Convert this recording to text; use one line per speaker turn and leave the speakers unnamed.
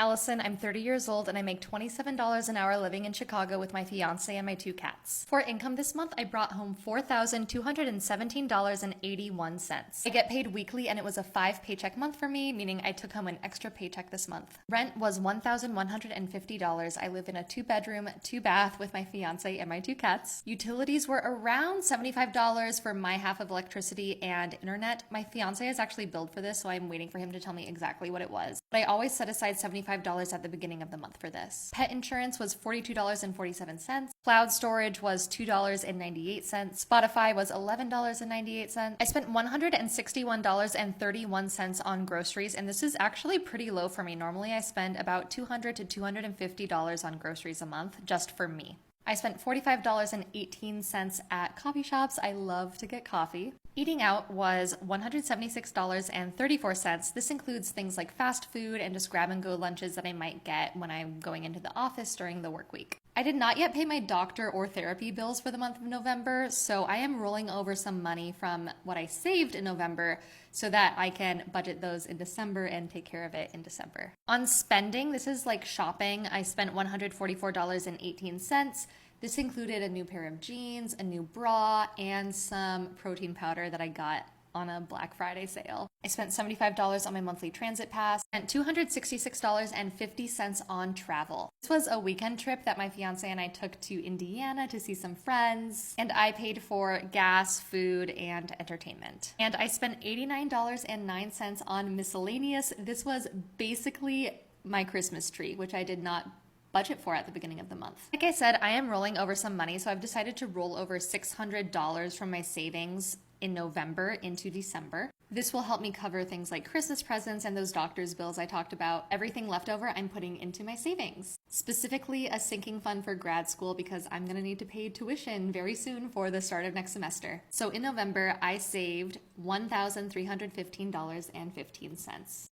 Alison, I'm 30 years old and I make $27 an hour living in Chicago with my fiance and my 2 cats. For income this month, I brought home $4,217.81. I get paid weekly and it was a 5-paycheck month for me, meaning I took home an extra paycheck this month. Rent was $1,150. I live in a 2-bedroom, 2-bath with my fiance and my 2 cats. Utilities were around $75 for my half of electricity and internet. My fiance is actually billed for this, so I'm waiting for him to tell me exactly what it was. But I always set aside $75 at the beginning of the month for this. Pet insurance was $42.47. Cloud storage was $2.98. Spotify was $11.98. I spent $161.31 on groceries, and this is actually pretty low for me. Normally I spend about $200 to $250 on groceries a month just for me. I spent $45.18 at coffee shops. I love to get coffee. Eating out was $176.34. This includes things like fast food and just grab-and-go lunches that I might get when I'm going into the office during the work week. I did not yet pay my doctor or therapy bills for the month of November, so I am rolling over some money from what I saved in November so that I can budget those in December and take care of it in December. On spending, this is like shopping. I spent $144.18. This included a new pair of jeans, a new bra, and some protein powder that I got on a Black Friday sale. I spent $75 on my monthly transit pass and $266.50 on travel. This was a weekend trip that my fiance and I took to Indiana to see some friends, and I paid for gas, food, and entertainment. And I spent $89.09 on miscellaneous. This was basically my Christmas tree, which I did not budget for at the beginning of the month. Like I said, I am rolling over some money, so I've decided to roll over $600 from my savings in November into December. This will help me cover things like Christmas presents and those doctor's bills I talked about. Everything left over I'm putting into my savings. Specifically a sinking fund for grad school because I'm gonna need to pay tuition very soon for the start of next semester. So in November, I saved $1,315.15.